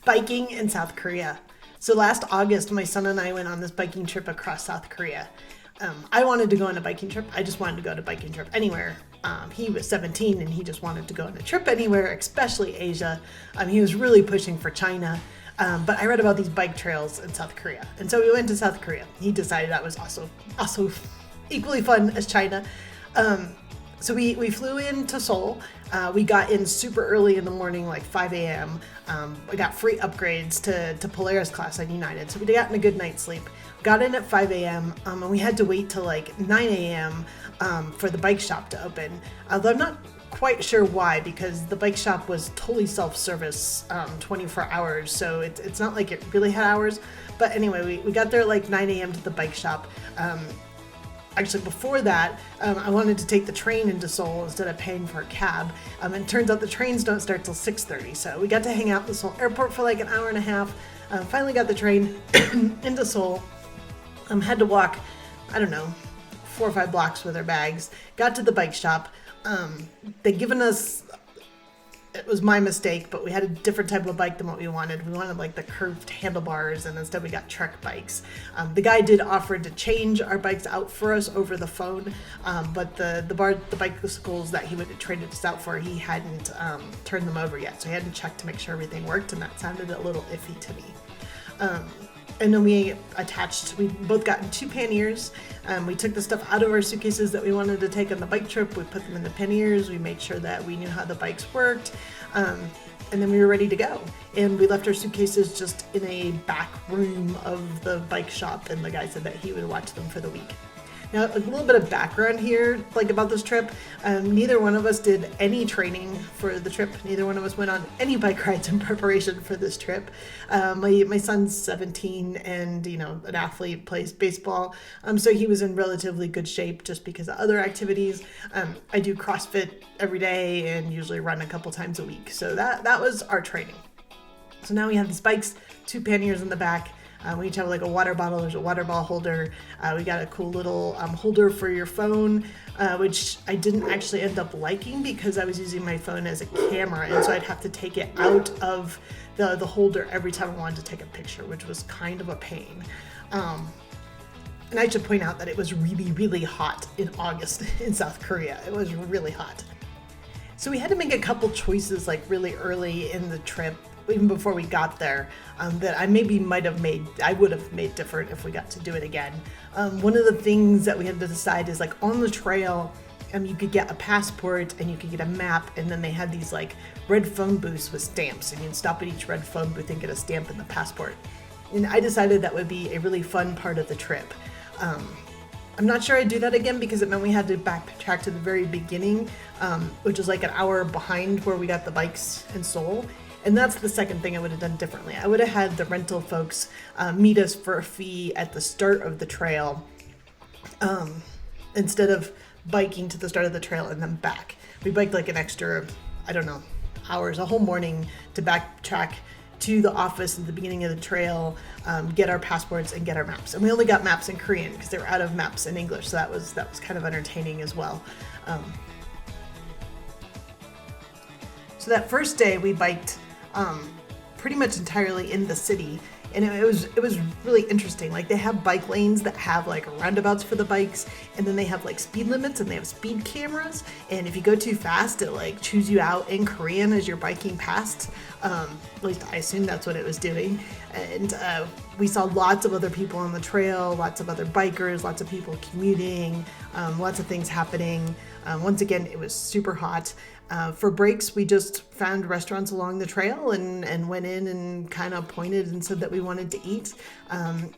Biking in South Korea. So last August, my son and I went on this biking trip across South Korea. I wanted to go on a biking trip. I just wanted to go on a biking trip anywhere. He was 17 and he just wanted to go on a trip anywhere, especially Asia. He was really pushing for China. But I read about these bike trails in South Korea. And so we went to South Korea. He decided that was also equally fun as China. So we flew into Seoul. We got in super early in the morning, like 5 a.m. We got free upgrades to Polaris class on United. So we got in a good night's sleep. Got in at 5 a.m. And we had to wait till like 9 a.m. For the bike shop to open. Although I'm not quite sure why, because the bike shop was totally self-service 24 hours. So it's not like it really had hours. But anyway, we got there at like 9 a.m. to the bike shop. Actually, before that, I wanted to take the train into Seoul instead of paying for a cab. And it turns out the trains don't start till 6:30. So we got to hang out at the Seoul airport for like an hour and a half. Finally got the train into Seoul. Had to walk, I don't know, 4 or 5 blocks with our bags. Got to the bike shop. They'd given us, it was my mistake, but we had a different type of bike than what we wanted. We wanted like the curved handlebars, and instead we got trek bikes. The guy did offer to change our bikes out for us over the phone, but the bicycles that he would have traded us out for, he hadn't turned them over yet, so he hadn't checked to make sure everything worked, and that sounded a little iffy to me. And then we both got in 2 panniers. We took the stuff out of our suitcases that we wanted to take on the bike trip. We put them in the panniers. We made sure that we knew how the bikes worked. And then we were ready to go. And we left our suitcases just in a back room of the bike shop. And the guy said that he would watch them for the week. Now, a little bit of background here, like about this trip. Neither one of us did any training for the trip. Neither one of us went on any bike rides in preparation for this trip. My son's 17 and, an athlete, plays baseball. So he was in relatively good shape just because of other activities. I do CrossFit every day and usually run a couple times a week. So that was our training. So now we have these bikes, 2 panniers in the back. We each have like a water bottle. There's a water bottle holder. We got a cool little holder for your phone, which I didn't actually end up liking because I was using my phone as a camera, and so I'd have to take it out of the holder every time I wanted to take a picture, which was kind of a pain. And I should point out that it was really, really hot in August in South Korea. It was really hot. So we had to make a couple choices like really early in the trip, even before we got there, that I would have made different if we got to do it again. One of the things that we had to decide is like on the trail, you could get a passport and you could get a map, and then they had these like red phone booths with stamps, and you'd stop at each red phone booth and get a stamp in the passport. And I decided that would be a really fun part of the trip. I'm not sure I'd do that again because it meant we had to backtrack to the very beginning, which is like an hour behind where we got the bikes in Seoul. And that's the second thing I would have done differently. I would have had the rental folks meet us for a fee at the start of the trail, instead of biking to the start of the trail and then back. We biked like an extra, hours, a whole morning to backtrack to the office at the beginning of the trail, get our passports and get our maps. And we only got maps in Korean because they were out of maps in English. So that was kind of entertaining as well. So that first day we biked pretty much entirely in the city, and it was really interesting. Like they have bike lanes that have like roundabouts for the bikes, and then they have like speed limits and they have speed cameras, and if you go too fast it like chews you out in Korean as you're biking past. At least I assume that's what it was doing. And we saw lots of other people on the trail, lots of other bikers, lots of people commuting, lots of things happening. Once again, it was super hot. For breaks, we just found restaurants along the trail and went in and kind of pointed and said that we wanted to eat.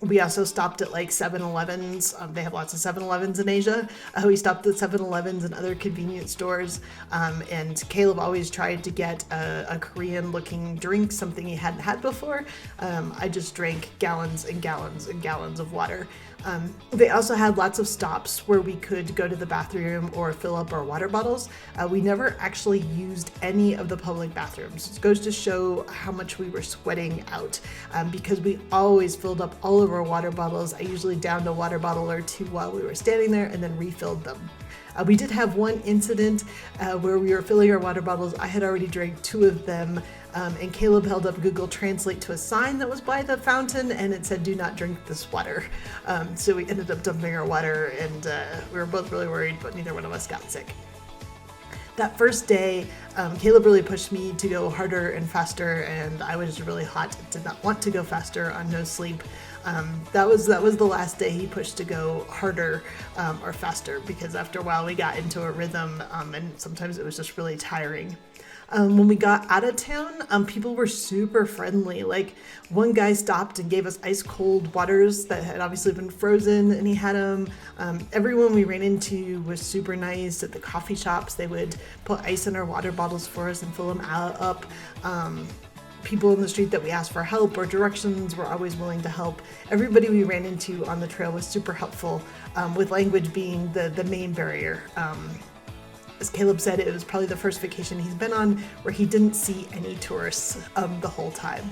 We also stopped at like 7-Elevens. They have lots of 7-Elevens in Asia. We stopped at 7-Elevens and other convenience stores. And Caleb always tried to get a Korean-looking drink, something he hadn't had before. I just drank gallons and gallons and gallons of water. They also had lots of stops where we could go to the bathroom or fill up our water bottles. We never actually used any of the public bathrooms. It goes to show how much we were sweating out, because we always filled up all of our water bottles. I usually downed a water bottle or two while we were standing there and then refilled them. We did have one incident where we were filling our water bottles. I had already drank 2 of them, and Caleb held up Google Translate to a sign that was by the fountain, and it said, "Do not drink this water." So we ended up dumping our water, and we were both really worried, but neither one of us got sick. That first day, Caleb really pushed me to go harder and faster, and I was really hot, did not want to go faster on no sleep. That was the last day he pushed to go harder or faster, because after a while we got into a rhythm, and sometimes it was just really tiring. When we got out of town, people were super friendly. Like, one guy stopped and gave us ice cold waters that had obviously been frozen, and he had them. Everyone we ran into was super nice. At the coffee shops, they would put ice in our water bottles for us and fill them up. People in the street that we asked for help or directions were always willing to help. Everybody we ran into on the trail was super helpful, with language being the main barrier. As Caleb said, it was probably the first vacation he's been on where he didn't see any tourists the whole time.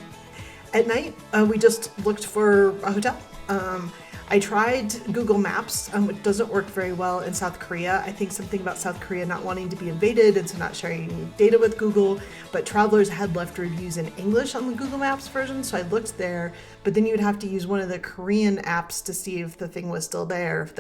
At night, we just looked for a hotel. I tried Google Maps, which doesn't work very well in South Korea. I think something about South Korea not wanting to be invaded and so not sharing data with Google, but travelers had left reviews in English on the Google Maps version, so I looked there, but then you would have to use one of the Korean apps to see if the thing was still there,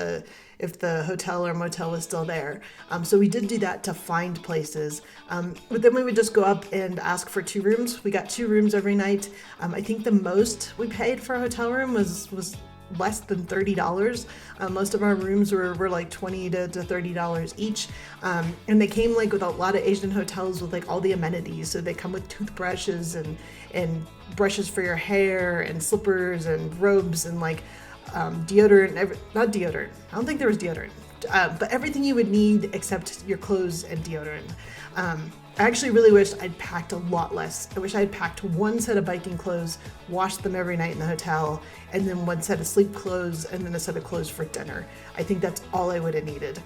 if the hotel or motel was still there. So we did do that to find places. But then we would just go up and ask for 2 rooms. We got 2 rooms every night. I think the most we paid for a hotel room was less than $30. Most of our rooms were like $20 to $30 each. And they came like with a lot of Asian hotels with like all the amenities. So they come with toothbrushes and brushes for your hair and slippers and robes and like deodorant, not deodorant. I don't think there was deodorant, but everything you would need except your clothes and deodorant. I actually really wished I'd packed a lot less. I wish I'd packed 1 set of biking clothes, washed them every night in the hotel, and then 1 set of sleep clothes, and then a set of clothes for dinner. I think that's all I would have needed.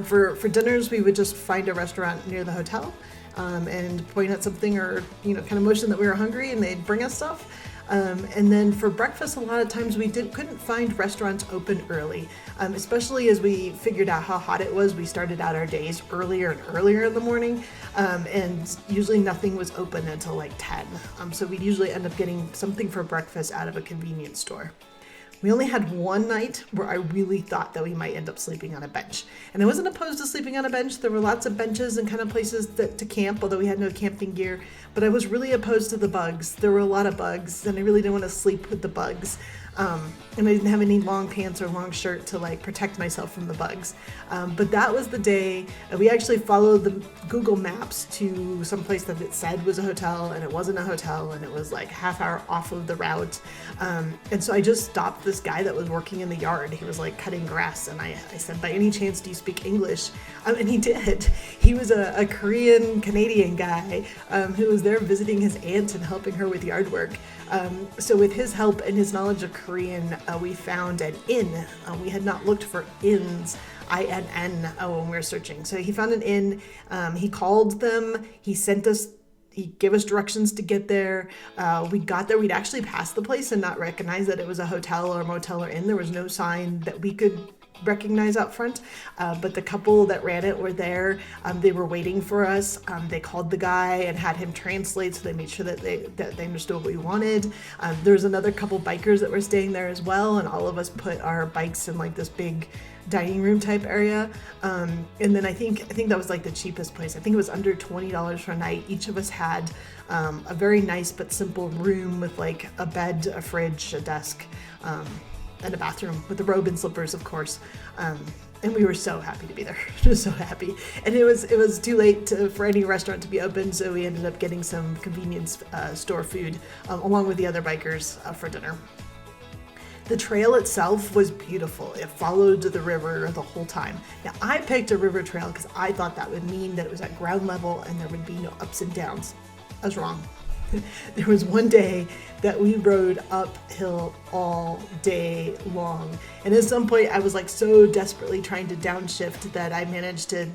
For dinners, we would just find a restaurant near the hotel and point at something or kind of motion that we were hungry, and they'd bring us stuff. And then for breakfast, a lot of times we couldn't find restaurants open early, especially as we figured out how hot it was. We started out our days earlier and earlier in the morning, and usually nothing was open until like 10. So we'd usually end up getting something for breakfast out of a convenience store. We only had one night where I really thought that we might end up sleeping on a bench. And I wasn't opposed to sleeping on a bench. There were lots of benches and kind of places to camp, although we had no camping gear. But I was really opposed to the bugs. There were a lot of bugs, and I really didn't want to sleep with the bugs. And I didn't have any long pants or long shirt to like protect myself from the bugs. But that was the day we actually followed the Google Maps to some place that it said was a hotel, and it wasn't a hotel, and it was like half hour off of the route. And so I just stopped this guy that was working in the yard. He was like cutting grass, and I said, "By any chance, do you speak English?" And he did. He was a Korean Canadian guy who was there visiting his aunt and helping her with yard work. So with his help and his knowledge of Korean, we found an inn. We had not looked for inns, INN, when we were searching. So he found an inn. He called them. He gave us directions to get there. We got there. We'd actually passed the place and not recognize that it was a hotel or motel or inn. There was no sign that we could recognize out front, but the couple that ran it were there. They were waiting for us. They called the guy and had him translate, so they made sure that they understood what we wanted. There was another couple bikers that were staying there as well, and all of us put our bikes in like this big dining room type area. And then I think that was like the cheapest place. I think it was under $20 for a night. Each of us had a very nice but simple room with like a bed, a fridge, a desk, and a bathroom with a robe and slippers, of course. And we were so happy to be there. Just so happy. And it was too late for any restaurant to be open, so we ended up getting some convenience store food along with the other bikers for dinner. The trail itself was beautiful. It followed the river the whole time. Now, I picked a river trail because I thought that would mean that it was at ground level and there would be no ups and downs. I was wrong. There was one day that we rode uphill all day long. And at some point I was like so desperately trying to downshift that I managed to,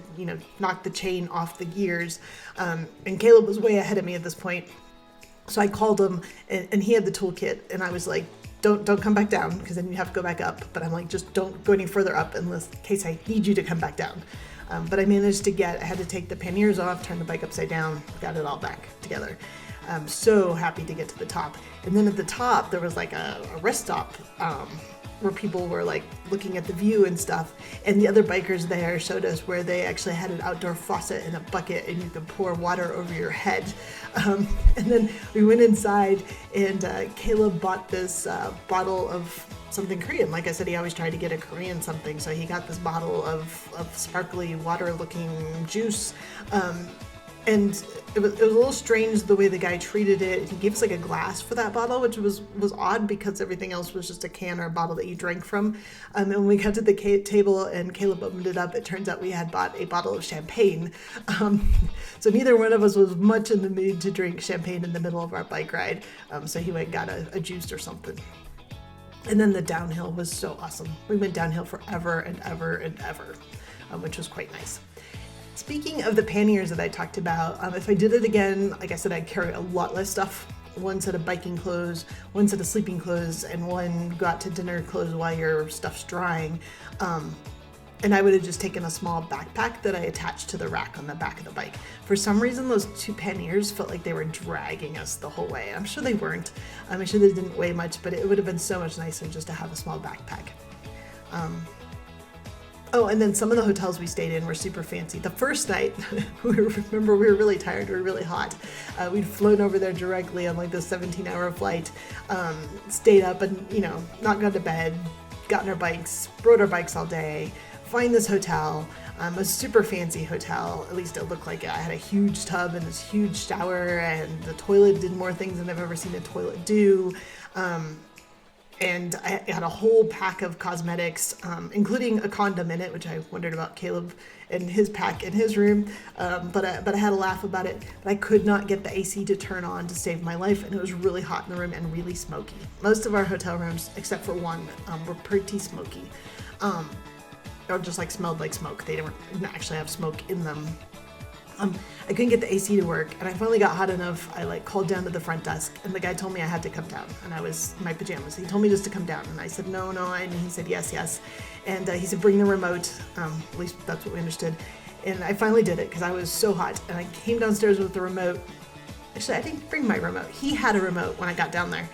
knock the chain off the gears. And Caleb was way ahead of me at this point. So I called him and he had the toolkit, and I was like, don't come back down, because then you have to go back up. But I'm like, just don't go any further up in case I need you to come back down. But I managed to I had to take the panniers off, turn the bike upside down, got it all back together. I'm so happy to get to the top. And then at the top, there was like a rest stop where people were like looking at the view and stuff. And the other bikers there showed us where they actually had an outdoor faucet and a bucket, and you could pour water over your head. And then we went inside, and Caleb bought this bottle of something Korean. Like I said, he always tried to get a Korean something, so he got this bottle of sparkly water-looking juice. And it was a little strange the way the guy treated it. He gave us like a glass for that bottle, which was odd, because everything else was just a can or a bottle that you drank from. And when we got to the table and Caleb opened it up, it turns out we had bought a bottle of champagne. So neither one of us was much in the mood to drink champagne in the middle of our bike ride. So he went and got a juice or something. And then the downhill was so awesome. We went downhill forever and ever and ever, which was quite nice. Speaking of the panniers that I talked about, if I did it again, like I said, I'd carry a lot less stuff. One set of biking clothes, one set of sleeping clothes, and one go out to dinner clothes while your stuff's drying. And I would have just taken a small backpack that I attached to the rack on the back of the bike. For some reason, those 2 panniers felt like they were dragging us the whole way. I'm sure they weren't. I'm sure they didn't weigh much, but it would have been so much nicer just to have a small backpack. Oh, and then some of the hotels we stayed in were super fancy. The first night, remember, we were really tired, we were really hot. We'd flown over there directly on like this 17-hour flight, stayed up and, not gone to bed, gotten our bikes, rode our bikes all day, find this hotel, a super fancy hotel, at least it looked like it. I had a huge tub and this huge shower, and the toilet did more things than I've ever seen a toilet do. And I had a whole pack of cosmetics, including a condom in it, which I wondered about Caleb and his pack in his room. But I had a laugh about it. But I could not get the AC to turn on to save my life, and it was really hot in the room and really smoky. Most of our hotel rooms, except for one, were pretty smoky. Or just like smelled like smoke. They didn't actually have smoke in them. I couldn't get the AC to work, and I finally got hot enough. I called down to the front desk, and the guy told me I had to come down, and I was in my pajamas. He told me just to come down, and I said no, and he said yes, and he said bring the remote. At least that's what we understood. And I finally did it because I was so hot, and I came downstairs with the remote. Actually, I didn't bring my remote. He had a remote when I got down there.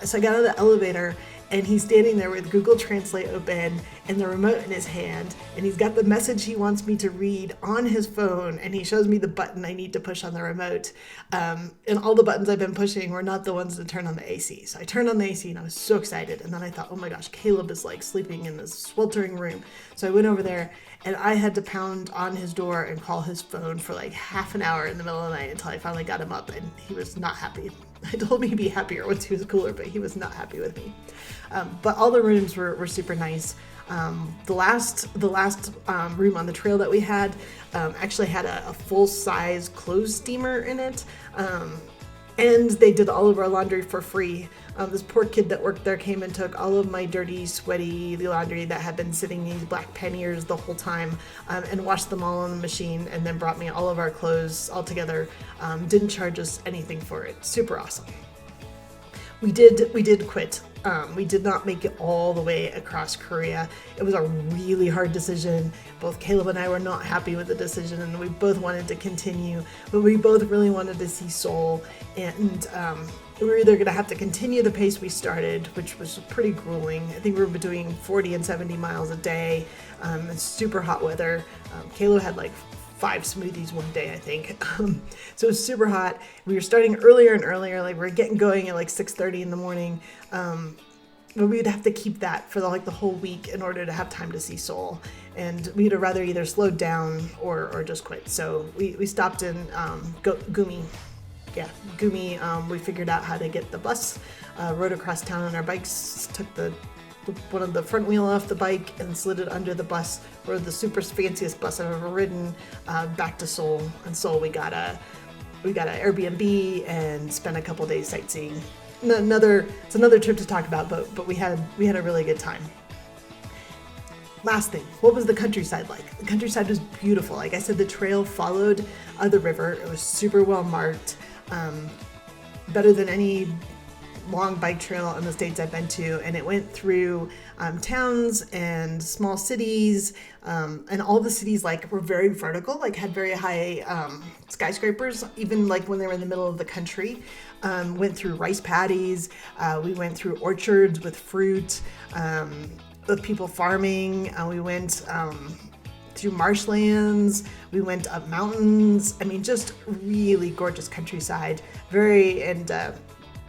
So I got out of the elevator, and he's standing there with Google Translate open and the remote in his hand, and he's got the message he wants me to read on his phone, and he shows me the button I need to push on the remote. And all the buttons I've been pushing were not the ones to turn on the AC. So I turned on the AC, and I was so excited. And then I thought, oh my gosh, Caleb is sleeping in this sweltering room. So I went over there, and I had to pound on his door and call his phone for half an hour in the middle of the night until I finally got him up, and he was not happy. I told him he'd be happier once he was cooler, but he was not happy with me. But all the rooms were super nice. The last room on the trail that we had actually had a full-size clothes steamer in it. And they did all of our laundry for free. This poor kid that worked there came and took all of my dirty, sweaty laundry that had been sitting in these black panniers the whole time, and washed them all on the machine, and then brought me all of our clothes all together. Didn't charge us anything for it. Super awesome. We did quit. We did not make it all the way across Korea. It was a really hard decision. Both Caleb and I were not happy with the decision, and we both wanted to continue, but we both really wanted to see Seoul, and we were either going to have to continue the pace we started, which was pretty grueling. I think we were between 40 and 70 miles a day. It's super hot weather. Caleb had 5 smoothies one day, I think. So it was super hot. We were starting earlier and earlier. We were getting going at 6:30 in the morning. But we'd have to keep that for the whole week in order to have time to see Seoul. And we'd have rather either slowed down or just quit. So we stopped in Gumi. Yeah, Gumi. We figured out how to get the bus, rode across town on our bikes, took one of the front wheel off the bike and slid it under the bus, rode the super fanciest bus I've ever ridden, back to Seoul. And Seoul we got an Airbnb and spent a couple days sightseeing. It's another trip to talk about, but we had a really good time. Last thing, what was the countryside like? The countryside was beautiful. Like I said, the trail followed the river. It was super well marked, better than any long bike trail in the states I've been to, and it went through towns and small cities, and all the cities like were very vertical, like had very high skyscrapers, even like when they were in the middle of the country. Went through rice paddies. We went through orchards with fruit, with people farming. We went through marshlands. We went up mountains. I mean, just really gorgeous countryside.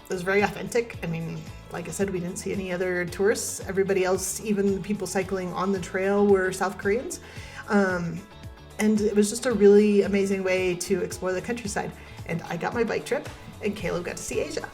It was very authentic. I mean, like I said, we didn't see any other tourists. Everybody else, even the people cycling on the trail, were South Koreans. And it was just a really amazing way to explore the countryside. And I got my bike trip, and Caleb got to see Asia.